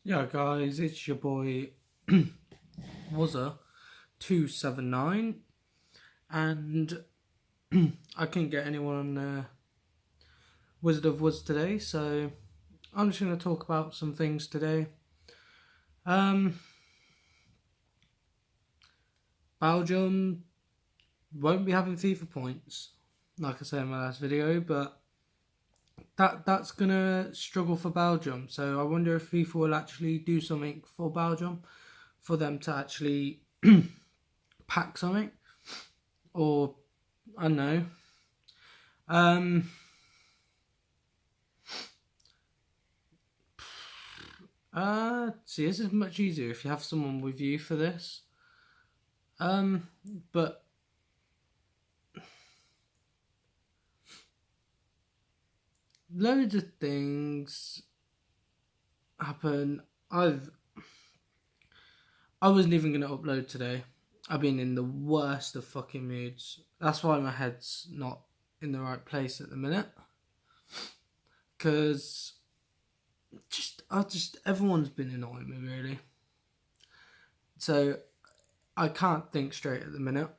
Yeah, guys, it's your boy wazz 279, and I couldn't get anyone Wizard of Woods today, so I'm just going to talk about some things today. Belgium won't be having FIFA points, like I said in my last video, but that's gonna struggle for Belgium. So I wonder if FIFA will actually do something for Belgium, for them to actually pack something, or I don't know. See, this is much easier if you have someone with you for this. But loads of things happen. I wasn't even gonna upload today. I've been in the worst of fucking moods. That's why my head's not in the right place at the minute. Cause everyone's been annoying me really. So I can't think straight at the minute.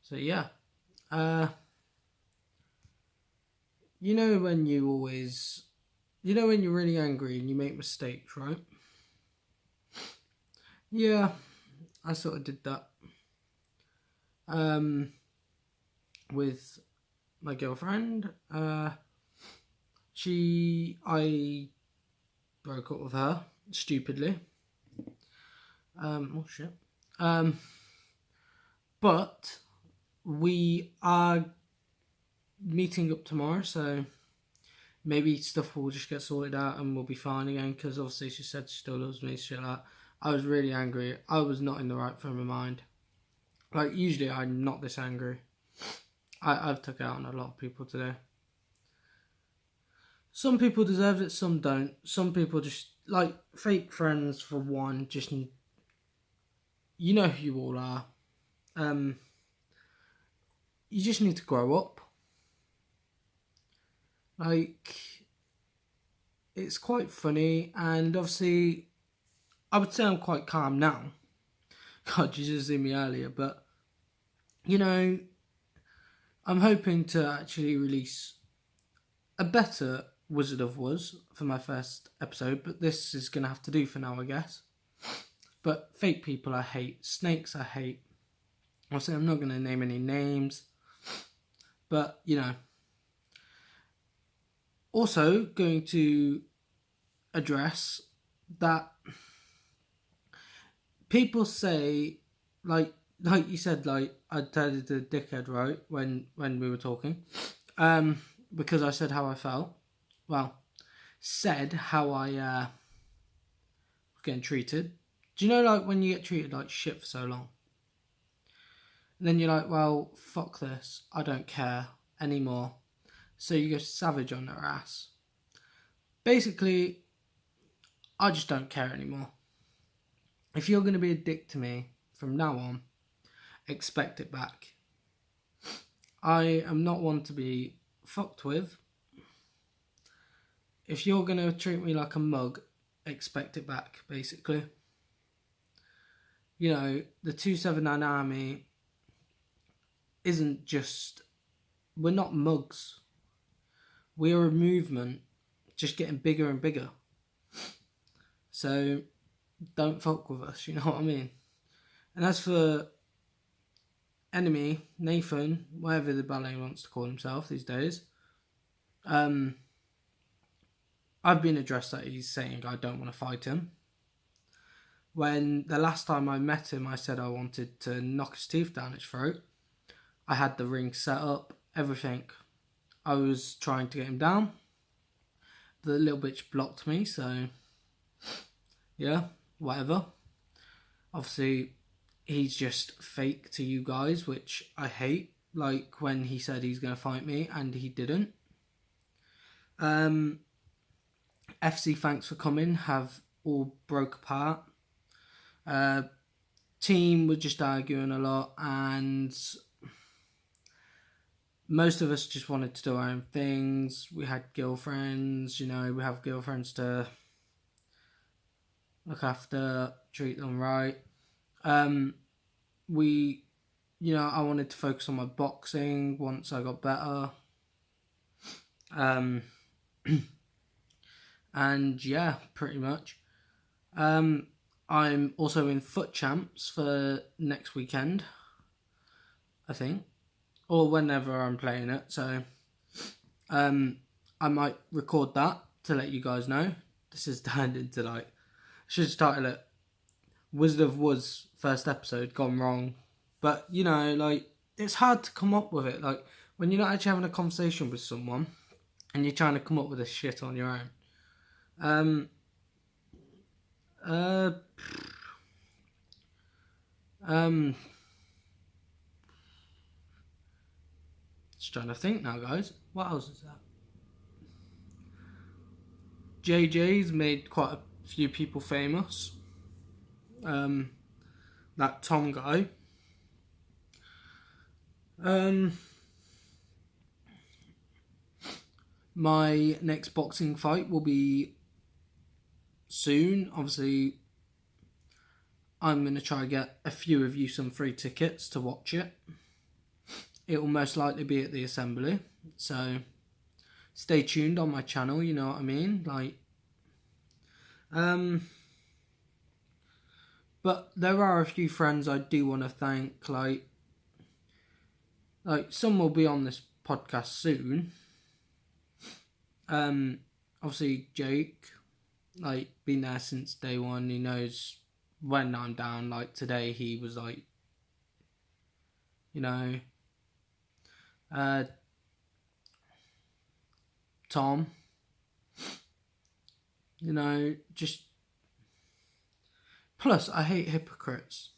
So yeah. You know when when you're really angry and you make mistakes, right? Yeah, I sort of did that. With my girlfriend. I broke up with her stupidly. Oh shit. But we are meeting up tomorrow, so maybe stuff will just get sorted out and we'll be fine again. Because obviously she said she still loves me, shit like that. I was really angry. I was not in the right frame of mind. Like usually I'm not this angry. I've took out on a lot of people today. Some people deserve it, some don't. Some people just, like, fake friends for one, just, you know who you all are. You just need to grow up. Like, it's quite funny, and obviously, I would say I'm quite calm now. God, you just see me earlier, but, you know, I'm hoping to actually release a better Wizard of Woods for my first episode, but this is going to have to do for now, I guess. But fake people I hate, snakes I hate. Obviously, I'm not going to name any names, but, you know. Also, going to address that people say, like you said, like, I turned into a dickhead, right, when we were talking, because I said how I felt. Well, said how I was getting treated. Do you know, like, when you get treated like shit for so long? And then you're like, well, fuck this. I don't care anymore. So you go savage on their ass. Basically, I just don't care anymore. If you're going to be a dick to me from now on, expect it back. I am not one to be fucked with. If you're going to treat me like a mug, expect it back, basically. You know, the 279 army isn't just... We're not mugs. We're a movement just getting bigger and bigger. So, don't fuck with us, you know what I mean? And as for enemy, Nathan, whatever the ballet wants to call himself these days, I've been addressed that he's saying I don't want to fight him. When the last time I met him, I said I wanted to knock his teeth down his throat. I had the ring set up, everything. I was trying to get him down. The little bitch blocked me, so yeah, whatever. Obviously, he's just fake to you guys, which I hate. Like when he said he's going to fight me and he didn't. FC, thanks for coming, have all broke apart. Team were just arguing a lot, and most of us just wanted to do our own things. We had girlfriends, we have girlfriends to look after, treat them right. We, I wanted to focus on my boxing once I got better. And yeah, pretty much. I'm also in foot champs for next weekend, I think, or whenever I'm playing it. So, I might record that to let you guys know. This is turned into like, I should title it Wizard of Wazz first episode gone wrong. But it's hard to come up with it. Like when you're not actually having a conversation with someone and you're trying to come up with this shit on your own. Just trying to think now, guys. What else is that? JJ's made quite a few people famous. That Tom guy. My next boxing fight will be soon. Obviously, I'm going to try to get a few of you some free tickets to watch it. It will most likely be at the Assembly. So, stay tuned on my channel, you know what I mean? But there are a few friends I do want to thank. Like some will be on this podcast soon. Obviously Jake, been there since day one. He knows when I'm down. Like today, he was Tom. Just plus I hate hypocrites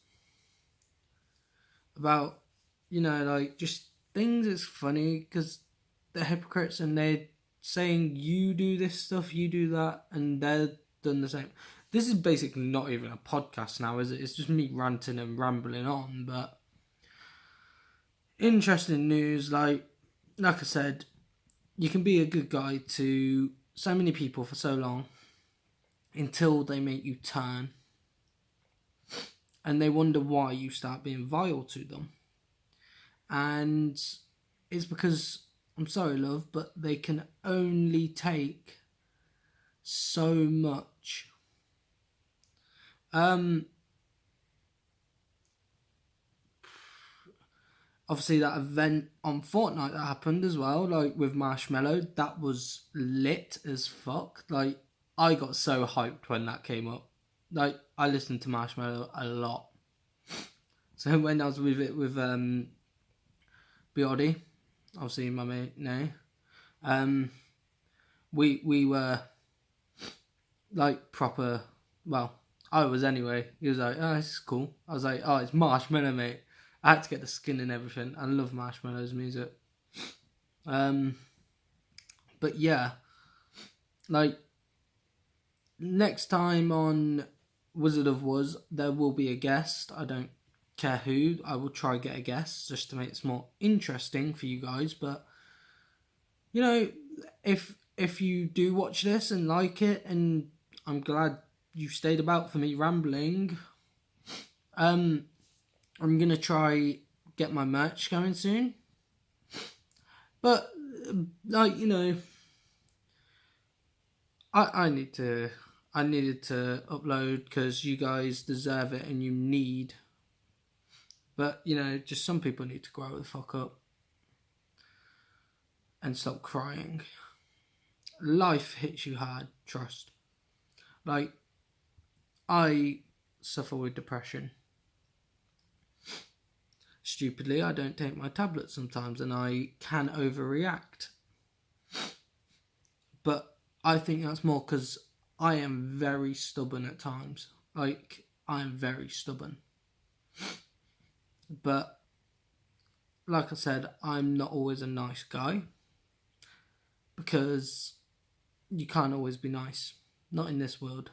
about just things. It's funny because they're hypocrites and they're saying you do this stuff, you do that, and they're done the same. This is basically not even a podcast now, is it? It's just me ranting and rambling on. But interesting news, like I said, you can be a good guy to so many people for so long until they make you turn and they wonder why you start being vile to them. And it's because, I'm sorry, love, but they can only take so much. Obviously that event on Fortnite that happened as well, with Marshmello, that was lit as fuck. I got so hyped when that came up. I listened to Marshmello a lot. So when I was with it with Bioddy, obviously my mate now, we were proper, well, I was anyway. He was like, oh, this is cool. I was like, oh, it's Marshmello, mate. I had to get the skin and everything. I love Marshmello's music. But yeah, next time on Wizard of Wazz, there will be a guest. I don't care who. I will try to get a guest just to make this more interesting for you guys. But if you do watch this and like it, and I'm glad you stayed about for me rambling, I'm gonna try get my merch going soon. But I needed to upload because you guys deserve it and you need. But just some people need to grow the fuck up and stop crying. Life hits you hard, trust. I suffer with depression. Stupidly, I don't take my tablets sometimes and I can overreact. But I think that's more because I am very stubborn at times. I am very stubborn. But, like I said, I'm not always a nice guy. Because you can't always be nice. Not in this world.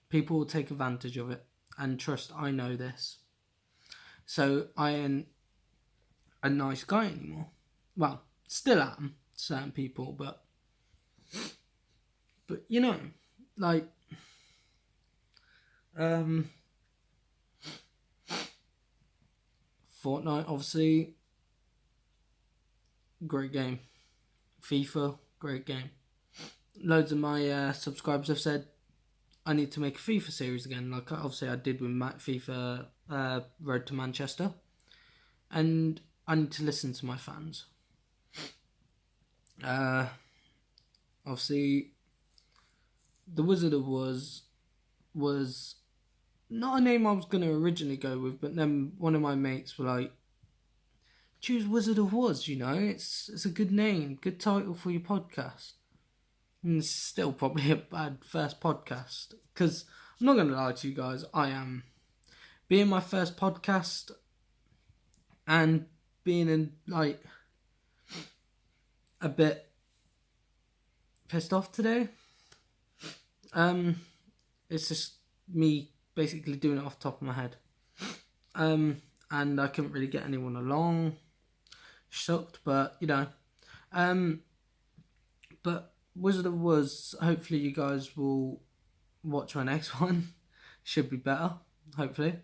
People will take advantage of it. And trust, I know this. So I ain't a nice guy anymore. Well, Still am certain people, but you know, like Fortnite, obviously, great game. FIFA, great game. Loads of my subscribers have said I need to make a FIFA series again. Like obviously I did with FIFA Road to Manchester, and I need to listen to my fans. Obviously, the Wizard of Wazz was not a name I was going to originally go with, but then one of my mates were like, choose Wizard of Wazz, you know, it's a good name, good title for your podcast. And it's still probably a bad first podcast, because I'm not going to lie to you guys, I am being my first podcast and being in like a bit pissed off today. It's just me basically doing it off the top of my head. And I couldn't really get anyone along. Sucked, but you know. But Wizard of Wazz, hopefully you guys will watch my next one. Should be better, hopefully.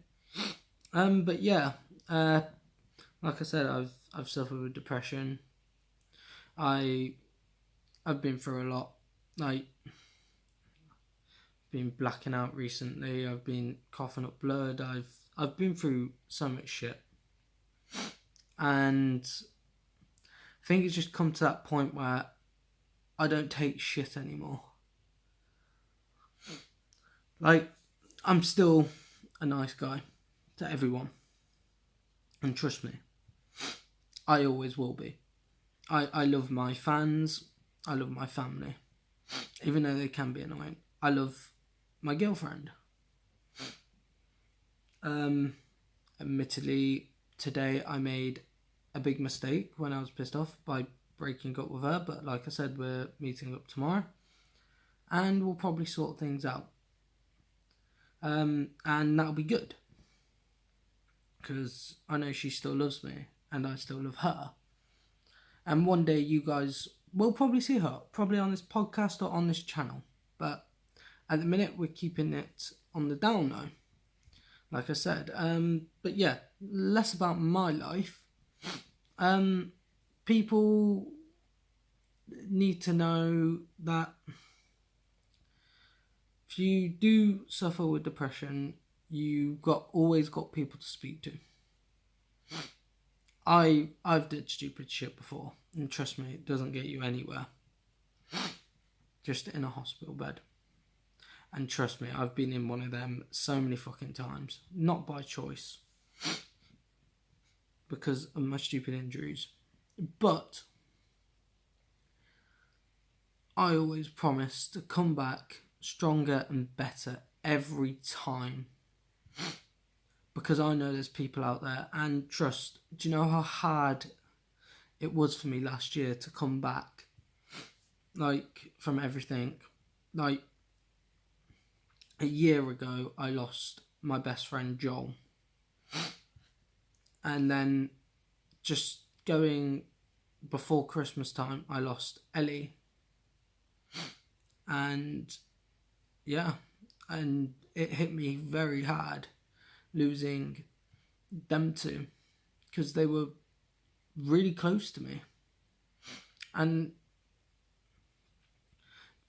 But yeah, like I said, I've suffered with depression. I've been through a lot. Like, been blacking out recently. I've been coughing up blood. I've been through so much shit, and I think it's just come to that point where I don't take shit anymore. Like, I'm still a nice guy to everyone, and trust me, I always will be. I love my fans. I love my family, even though they can be annoying. I love my girlfriend. Admittedly, today I made a big mistake when I was pissed off by breaking up with her, but like I said, we're meeting up tomorrow and we'll probably sort things out. And that'll be good, because I know she still loves me and I still love her. And one day you guys will probably see her, probably on this podcast or on this channel. But at the minute, we're keeping it on the down low, like I said. But yeah, less about my life. People need to know that if you do suffer with depression, you've always got people to speak to. I've did stupid shit before, and trust me, it doesn't get you anywhere. Just in a hospital bed. And trust me, I've been in one of them so many fucking times. Not by choice, because of my stupid injuries. But I always promise to come back stronger and better every time. Because I know there's people out there, and trust, do you know how hard it was for me last year to come back? Like, from everything. Like, a year ago, I lost my best friend, Joel. And then, just going before Christmas time, I lost Ellie. And, yeah, and it hit me very hard losing them two, because they were really close to me. And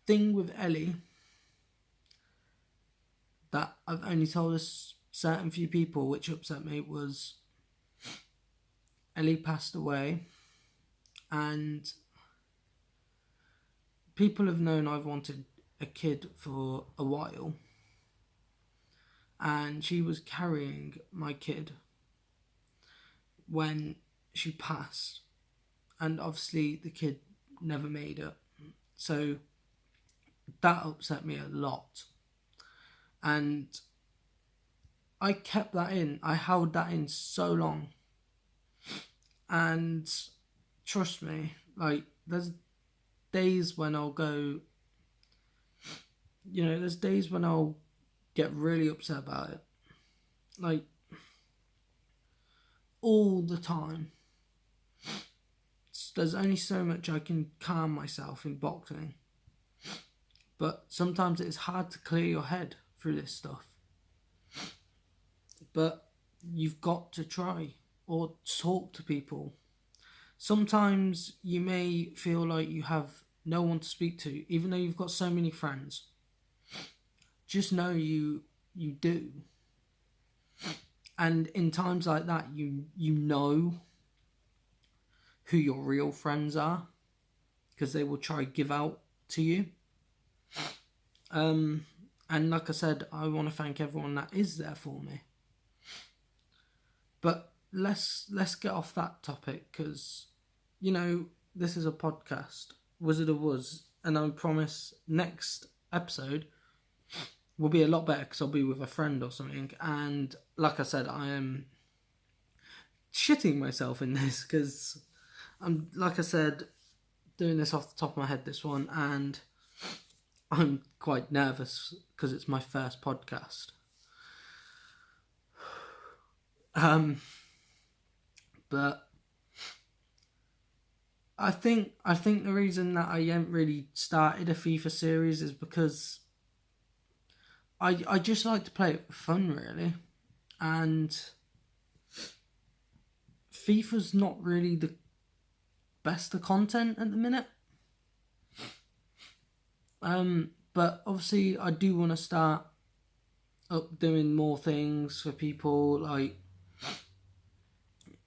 thing with Ellie that I've only told a certain few people, which upset me, was Ellie passed away, and people have known I've wanted a kid for a while, and she was carrying my kid when she passed, and obviously the kid never made it. So that upset me a lot, and I kept that in. I held that in so long, and trust me, like, there's days when I'll go, you know, there's days when I'll get really upset about it, like, all the time. there's only so much I can calm myself in boxing. But sometimes it's hard to clear your head through this stuff. But you've got to try or talk to people. Sometimes you may feel like you have no one to speak to, even though you've got so many friends. Just know you do. And in times like that, you know who your real friends are, because they will try to give out to you. And like I said, I want to thank everyone that is there for me. But let's get off that topic, because, you know, this is a podcast, Wizard of Wazz, and I promise next episode will be a lot better because I'll be with a friend or something. And like I said, I am shitting myself in this because I'm, like I said, doing this off the top of my head, this one, and I'm quite nervous because it's my first podcast. But I think the reason that I haven't really started a FIFA series is because I just like to play it for fun, really, and FIFA's not really the best of content at the minute. But obviously I do want to start up doing more things for people.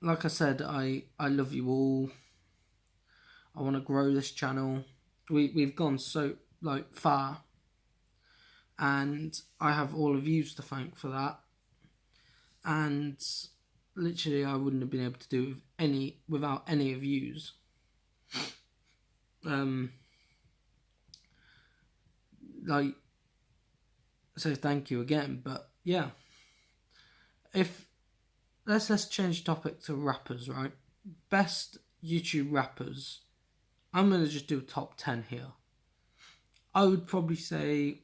Like I said, I love you all. I want to grow this channel. We've gone so far, and I have all of you to thank for that. And literally, I wouldn't have been able to do it without any of yous. So thank you again. But yeah, let's change topic to rappers, right? Best YouTube rappers. I'm gonna just do a top 10 here. I would probably say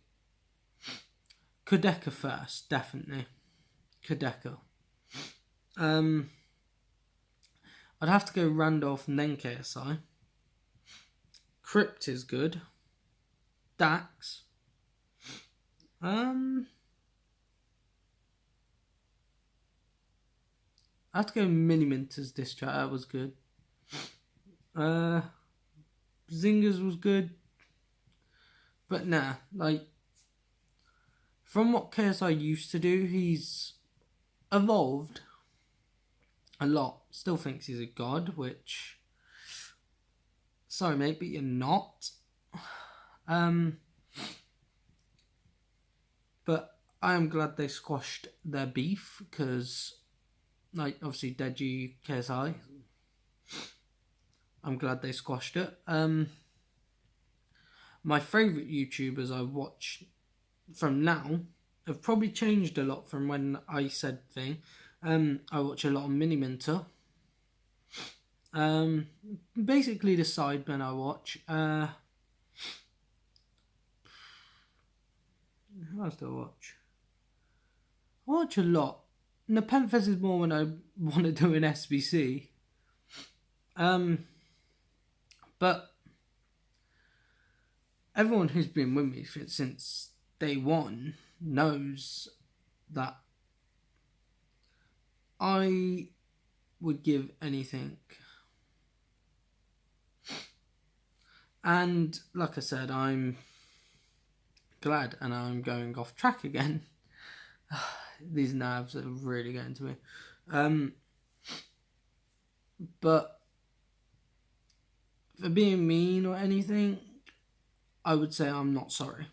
Kodeka first, definitely. Kodeka. I'd have to go Randolph and then KSI. Crypt is good. Dax. I have to go Mini Minter's diss track. That was good. Zingers was good. But nah, from what KSI used to do, he's evolved a lot. Still thinks he's a god, which, sorry mate, but you're not. But I am glad they squashed their beef, because obviously Deji, KSI, I'm glad they squashed it. My favourite YouTubers I watch from now have probably changed a lot from when I said thing. I watch a lot of Mini Minter. Basically the sidemen I watch. Who else do I watch? I watch a lot. Nepenthez is more when I want to do an SBC. But everyone who's been with me since day one knows that I would give anything. And like I said, I'm glad, and I'm going off track again. These nerves are really getting to me. But for being mean or anything, I would say I'm not sorry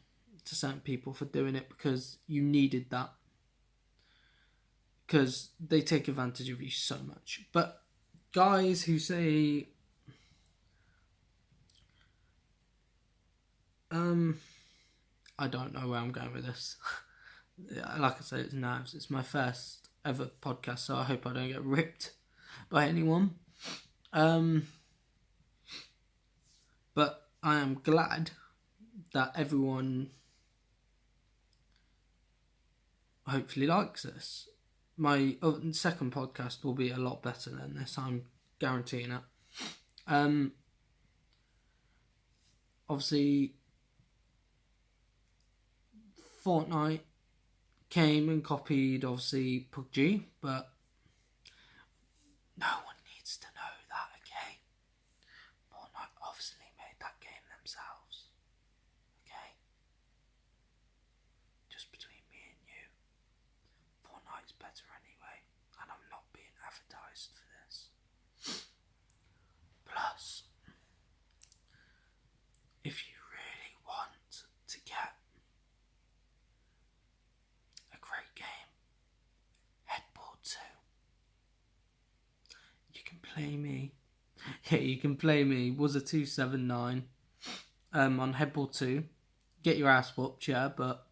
to certain people for doing it, because you needed that. Because they take advantage of you so much. But guys who say, I don't know where I'm going with this. Like I said, it's nerves. It's my first ever podcast, so I hope I don't get ripped by anyone. But I am glad that everyone hopefully likes this. My second podcast will be a lot better than this, I'm guaranteeing it. Um, obviously, Fortnite came and copied, obviously, PUBG, but no one needs to know that, okay? Fortnite obviously made that game themselves, okay? Just between me and you, Fortnite's better anyway, and I'm not being advertised for this. Plus, if you really want to get a great game, Headboard 2, you can play me. Yeah, you can play me. Was a 279 on Headboard 2. Get your ass whooped, yeah, but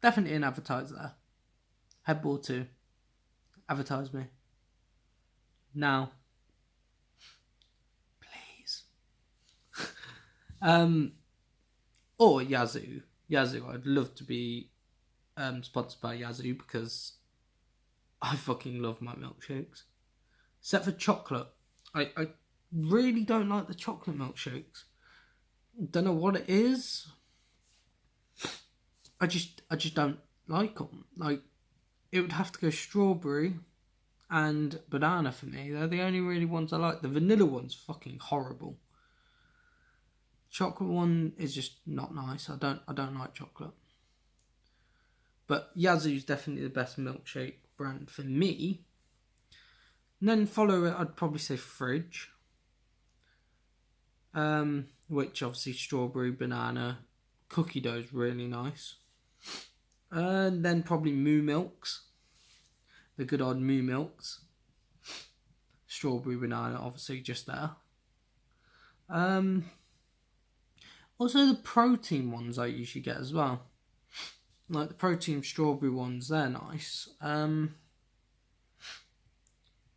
definitely an advertise there. Headboard 2. Advertise me. Now. Please. Or Yazoo. Yazoo. I'd love to be sponsored by Yazoo because I fucking love my milkshakes. Except for chocolate. I really don't like the chocolate milkshakes. Don't know what it is. I just don't like them. Like, it would have to go strawberry and banana for me. They're the only really ones I like. The vanilla one's fucking horrible. Chocolate one is just not nice. I don't like chocolate. But Yazoo's definitely the best milkshake brand for me. And then follow it, I'd probably say Fridge. Which obviously strawberry, banana, cookie dough is really nice. And then probably Moo Milks. The good old Moo Milks. Strawberry, banana, obviously just there. Also the protein ones I usually get as well. Like the protein strawberry ones, they're nice.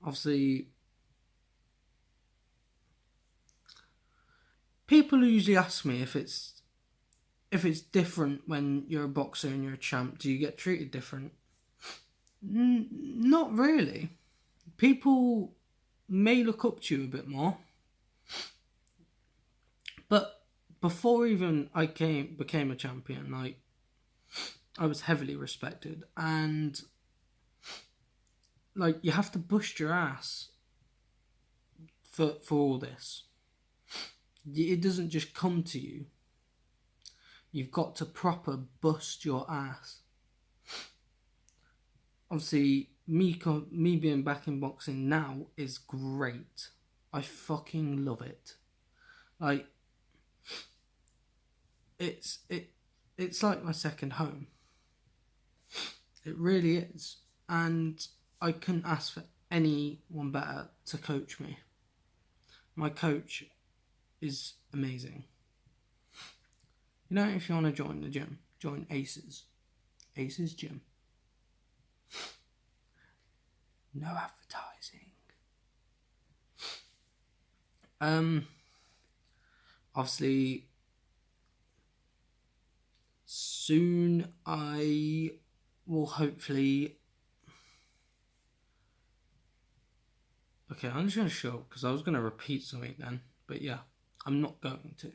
Obviously, people usually ask me if it's different when you're a boxer and you're a champ. Do you get treated different? Not really. People may look up to you a bit more, but before even I became a champion, like, I was heavily respected, and like, you have to bust your ass for all this. It doesn't just come to you. You've got to proper bust your ass. Obviously, me being back in boxing now is great. I fucking love it. Like, it's like my second home. It really is. And I couldn't ask for anyone better to coach me. My coach is amazing. You know, if you want to join the gym, join Aces. Aces Gym. No advertising. Obviously, soon I will hopefully... Okay, I'm just going to show, because I was going to repeat something then. But yeah, I'm not going to.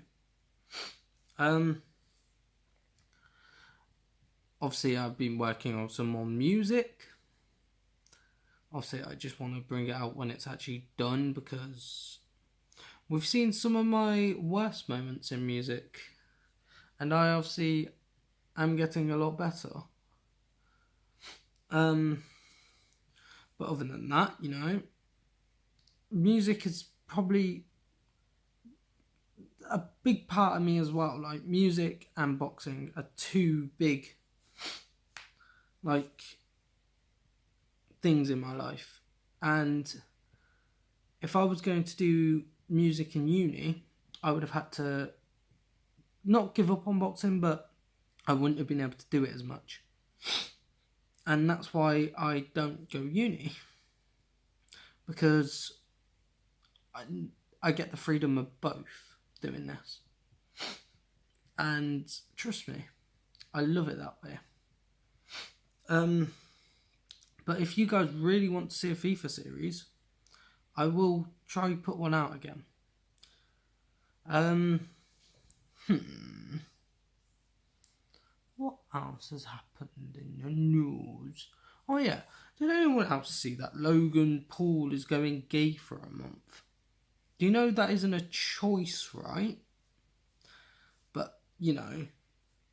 Obviously, I've been working on some more music. Obviously, I just want to bring it out when it's actually done, because we've seen some of my worst moments in music, and I obviously am getting a lot better. But other than that, you know, music is probably a big part of me as well. Like, music and boxing are two big, like, things in my life. And if I was going to do music in uni, I would have had to not give up on boxing, but I wouldn't have been able to do it as much. And that's why I don't go uni, because I get the freedom of both doing this. And trust me, I love it that way. But if you guys really want to see a FIFA series, I will try put one out again. Hmm. What else has happened in the news? Oh yeah, did anyone else see that Logan Paul is going gay for a month? Do you know that isn't a choice, right? But, you know,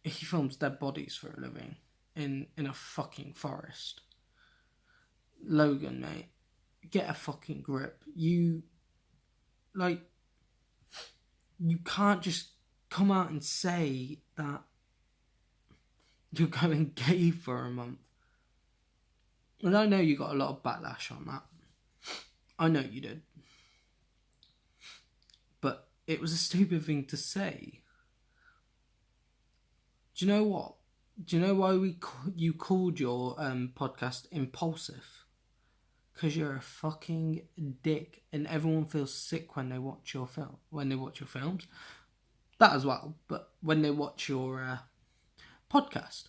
he films dead bodies for a living in a fucking forest. Logan, mate, get a fucking grip. You can't just come out and say that you're going gay for a month. And I know you got a lot of backlash on that. I know you did. But it was a stupid thing to say. Do you know what? Do you know why you called your podcast Impulsive? Because you're a fucking dick, and everyone feels sick when they watch your films. That as well, but when they watch your podcast.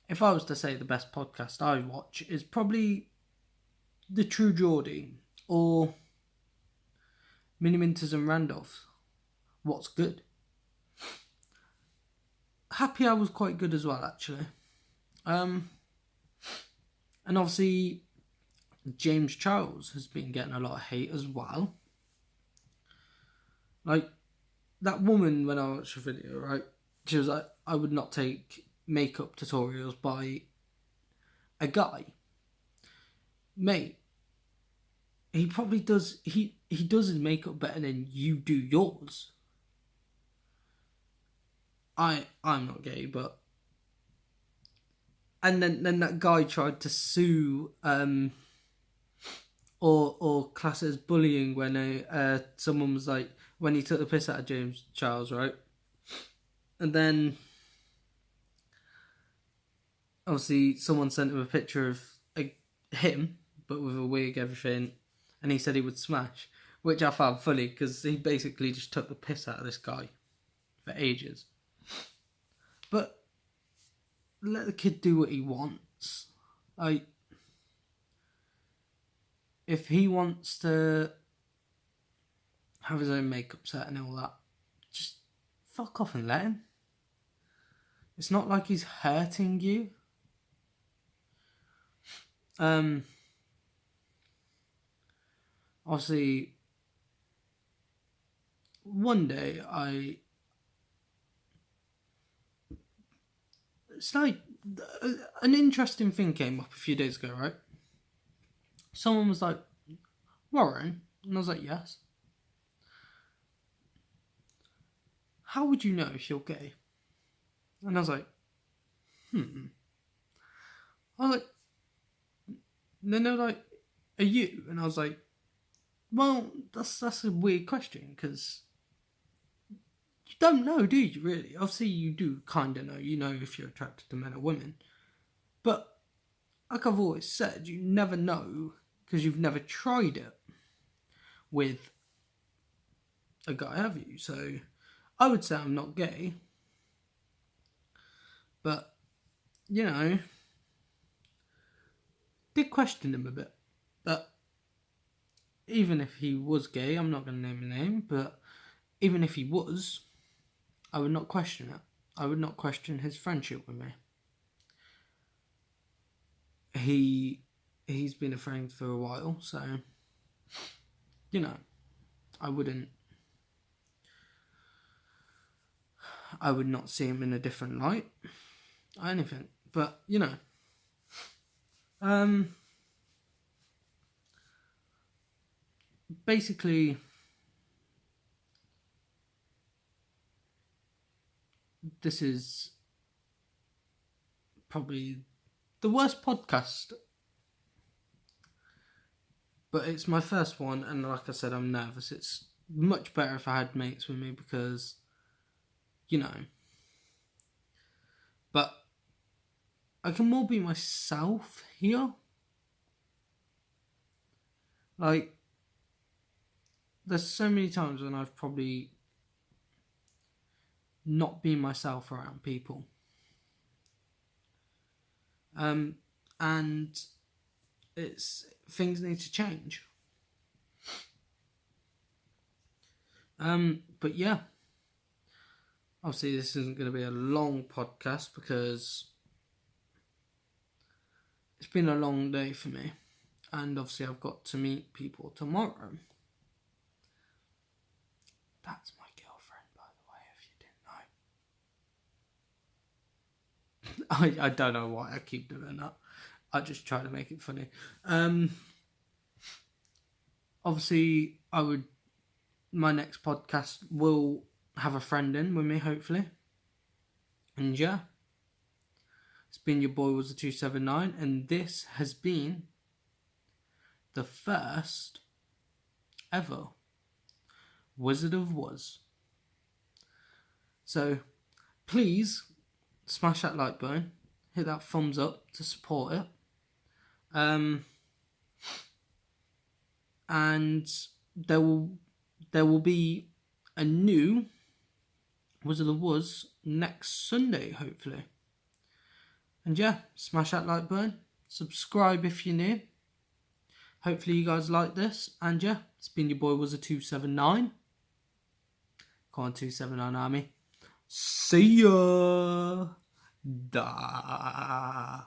If I was to say the best podcast I watch is probably The True Geordie or Mini Minters and Randolph. What's Good? Happy Hour was quite good as well, actually. And obviously, James Charles has been getting a lot of hate as well. Like, that woman, when I watched the video, right, she was like, I would not take makeup tutorials by a guy. Mate, he probably does, he does his makeup better than you do yours. I'm not gay, but... And then that guy tried to sue... or class it as bullying when someone was like, when he took the piss out of James Charles, right? And then obviously someone sent him a picture of him, but with a wig, everything, and he said he would smash, which I found funny because he basically just took the piss out of this guy for ages. But let the kid do what he wants. Like, if he wants to have his own makeup set and all that, just fuck off and let him. It's not like he's hurting you. Obviously, one day it's like an interesting thing came up a few days ago, right? Someone was like, Warren? And I was like, yes. How would you know if you're gay? And I was like, I was like, then they're like, are you? And I was like, well, that's a weird question, because you don't know, do you, really? Obviously, you do kind of know. You know if you're attracted to men or women. But, like I've always said, you never know, because you've never tried it with a guy, have you? So, I would say I'm not gay. But, you know, did question him a bit. But even if he was gay, I'm not going to name a name, but even if he was, I would not question it. I would not question his friendship with me. He's been a friend for a while, so, you know, I would not see him in a different light or anything. But, you know, basically, this is probably the worst podcast, but it's my first one, and like I said, I'm nervous. It's much better if I had mates with me, because, you know, but I can more be myself here. Like, there's so many times when I've probably not been myself around people. And things need to change. But yeah, obviously this isn't going to be a long podcast because it's been a long day for me, and obviously I've got to meet people tomorrow. That's my girlfriend, by the way, if you didn't know. I don't know why I keep doing that. I just try to make it funny. Obviously, my next podcast will have a friend in with me, hopefully. And yeah, it's been your boy was a 279, and this has been the first ever Wizard of Wazz. So please smash that like button, hit that thumbs up to support it. And there will be a new Wizard of Wazz next Sunday, hopefully. And yeah, smash that like button, subscribe if you're new. Hopefully you guys like this. And yeah, it's been your boy was a 279. Come on, 279 Army. See ya. Da.